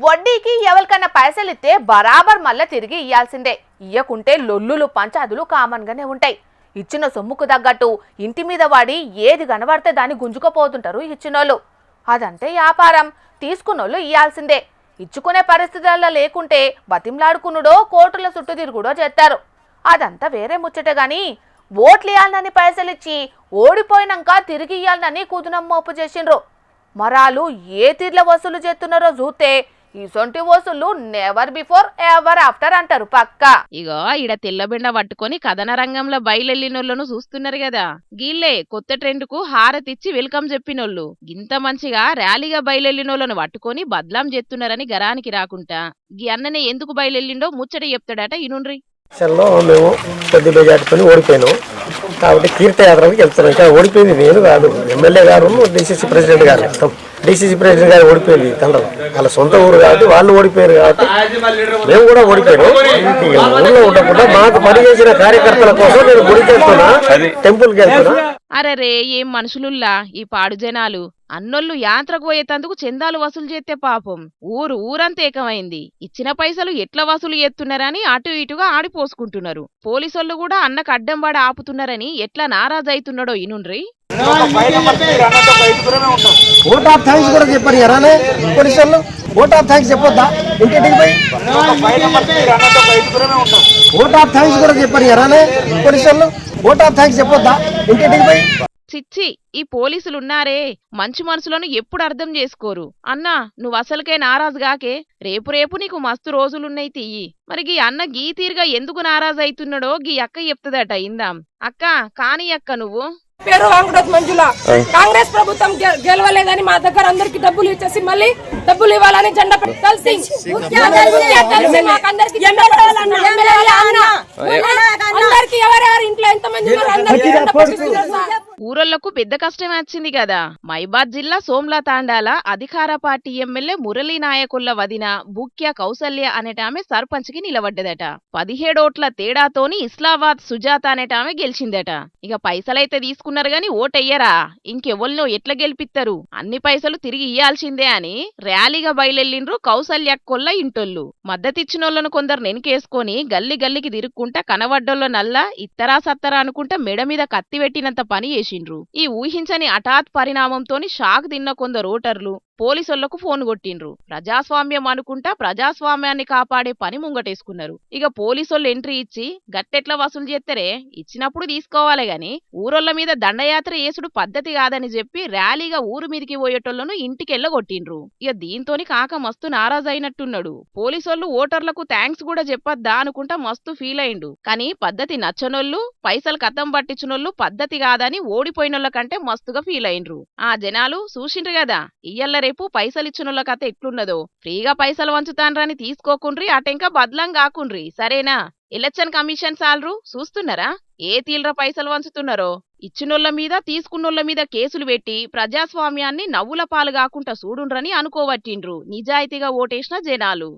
వడ్డీకి ఎవరికన్నా పైసలు ఇస్తే బరాబర్ మళ్ళా తిరిగి ఇయ్యాల్సిందే. ఇయ్యకుంటే లొల్లులు పంచాదులు కామన్ గానే ఉంటాయి. ఇచ్చిన సొమ్ముకు తగ్గట్టు ఇంటి మీద వాడి ఏది కనబడితే దాన్ని గుంజుకుపోతుంటారు ఇచ్చినోళ్ళు. అదంతే వ్యాపారం, తీసుకున్నోళ్ళు ఇయ్యాల్సిందే. ఇచ్చుకునే పరిస్థితుల్లో లేకుంటే బతింలాడుకునుడో కోర్టుల చుట్టూ తిరుగుడో చేస్తారు. అదంతా వేరే ముచ్చట గాని ఓట్లు ఇయ్యాలని పైసలిచ్చి ఓడిపోయినాక తిరిగి ఇయ్యాలని కుదునం మోపు చేసిండ్రు. మరాలు ఏ తీర్ల వసూలు చేస్తున్నారో చూస్తే ఇసొంటి వసూళ్లు నెవర్ బిఫోర్ ఎవర్ ఆఫ్టర్ అంటారు పక్కా. ఇగో ఈడ తెల్లబెండ పట్టుకొని కథన రంగంలో బయలెళ్ళినోళ్లను చూస్తున్నారు కదా. గీళ్లే కొత్త ట్రెండ్ కు హారతిచ్చి వెల్కమ్ చెప్పినోళ్ళు. గింత మంచిగా ర్యాలీగా బయలెళ్ళినోళ్లను పట్టుకొని బద్లాం చేస్తున్నారని గరానికి రాకుంటా గీ అన్ననే ఎందుకు బయలెళ్ళిండో ముచ్చట చెప్తాడట ఇనుండ్రి. మేము కొద్ది బెజాటుకొని ఓడిపోయినాం కాబట్టి తీర్థయాత్రలకు వెళ్తున్నాం. ఇంకా ఓడిపోయింది నేను కాదు, ఎమ్మెల్యే గారు డిసిసి ప్రెసిడెంట్ గారు. డిసిసి ప్రెసిడెంట్ గారు ఓడిపోయింది తండ్రి, వాళ్ళ సొంత ఊరు కాబట్టి వాళ్ళు ఓడిపోయారు కాబట్టి మేము కూడా ఓడిపోయాం. ఊళ్ళో ఉండకుండా మాకు పనిచేసిన కార్యకర్తల కోసం నేను గుడికి వెళ్తున్నా, టెంపుల్కి వెళ్తున్నా. అరెరే ఏం మనుషులుల్లా ఈ పాడు జనాలు. అన్నోళ్ళు యాంత్రకు పోయేతందుకు చందాలు వసూలు చేస్తే పాపం ఊరంతా ఏకమైంది. ఇచ్చిన పైసలు ఎట్లా వసూలు చేస్తున్నారని అటు ఇటుగా ఆడిపోసుకుంటున్నారు. పోలీసోళ్ళు కూడా అన్నకు అడ్డం పడి ఆపుతున్నారని ఎట్లా నారాజైతున్నాడో ఇనుండ్రి. ఓట్ ఆఫ్ థ్యాంక్స్ కూడా చెప్పారు ఎరానే పోలీసోళ్ళు. ఓట్ ఆఫ్ థ్యాంక్స్ చెప్పొద్దా ఇంటింటికి పోయి? ఓట్ ఆఫ్ థ్యాంక్స్ కూడా చెప్పారు ఎరానే పోలీసోళ్ళు. ఓట్ ఆఫ్ థ్యాంక్స్ చెప్పొద్దా ఇంటింటికి పోయి? చిచ్చి ఈ పోలీసులున్నారే మంచి మనసులను ఎప్పుడు అర్థం చేసుకోరు. అన్నా నువ్వు అసలుకే నారాజుగాకే రేపు నీకు మస్తు రోజులున్నాయి తియ్యి. మరి గీ అన్న గీ తీరుగా ఎందుకు నారాజైతున్నాడో గీ అక్క చెప్తుందట ఇందాం. అక్క కాని అక్క నువ్వు పేరు వెంకటోత్ మంజుల. కాంగ్రెస్ ప్రభుత్వం గెలవలేదని మా దగ్గర అందరికి డబ్బులు ఇచ్చేసి మళ్ళీ డబ్బులు ఇవ్వాలని జెండా కలిసి అందరికి ఎవరెవరు ఇంట్లో ఎంతమంది ఊరోళ్లకు పెద్ద కష్టమే వచ్చింది కదా. మైబాద్ జిల్లా సోమ్లా తాండాల అధికార పార్టీ ఎమ్మెల్యే మురళీ నాయకుల వదిన బుక్య కౌసల్య అనేటామె సర్పంచ్ కి నిలబడ్డదట. 17 ఓట్ల తేడాతోని ఇస్లామాబాద్ సుజాత అనేటామె గెలిచిందట. ఇక పైసలైతే తీసుకున్నారు గాని ఓటెయ్యరా, ఇంకెవరినో ఎట్లా గెలిపిస్తారు, అన్ని పైసలు తిరిగి ఇయ్యాల్సిందే అని ర్యాలీగా బయలెళ్ళిండ్రు కౌసల్య కొల్ల ఇంటోళ్ళు. మద్దతిచ్చినోళ్లను కొందరు నెనికేసుకొని గల్లికి తిరుక్కుంటా కనబడ్డోళ్ళ నల్లా ఇత్తరా సత్తరా అనుకుంటా మెడ మీద కత్తి పెట్టినంత పని చేసిండ్రు. ఈ ఊహించని హఠాత్ పరిణామంతోని షాక్ తిన్న కొందరు ఓటర్లు పోలీసులకు ఫోన్ కొట్టిండ్రు. ప్రజాస్వామ్యం అనుకుంటా ప్రజాస్వామ్యాన్ని కాపాడే పని ముంగటేసుకున్నారు. ఇక పోలీసోళ్ళు ఎంట్రీ ఇచ్చి గట్టెట్లా వసూలు చేస్తారే, ఇచ్చినప్పుడు తీసుకోవాలి గాని ఊరోళ్ల మీద దండయాత్ర చేసుడు పద్ధతి కాదని చెప్పి ర్యాలీగా ఊరు మీదికి పోయేటోళ్లను ఇంటికెళ్ళగొట్టిండ్రు. ఇక దీంతోని కాక మస్తు నారాజైనట్టున్నాడు. పోలీసోళ్ళు ఓటర్లకు థ్యాంక్స్ కూడా చెప్పొద్దా అనుకుంటా మస్తు ఫీల్ అయిండు. కానీ పద్ధతి నచ్చనోళ్ళు పైసలు కథం పట్టించునోళ్ళు పద్ధతి కాదని ఓడిపోయినోళ్ళ కంటే మస్తుగా ఫీల్ అయిండ్రు. ఆ జనాలు చూసిండ్రు కదా ఇయ్యల్ల రేపు పైసలిచ్చినోళ్ళ కథ ఎట్లున్నదో. ఫ్రీగా పైసలు వంచుతాన్రని తీసుకోకుండ్రి, అటెంకా బద్లం కాకుండ్రి సరేనా. ఎలక్షన్ కమిషన్ సాలరు చూస్తున్నారా ఏ తీల్ర పైసలు వంచుతున్నారో. ఇచ్చినోళ్ల మీద తీసుకున్నోళ్ల మీద కేసులు పెట్టి ప్రజాస్వామ్యాన్ని నవ్వుల పాలు కాకుండా చూడుండ్రని అనుకోవట్టిండ్రు నిజాయితీగా ఓటేసిన జనాలు.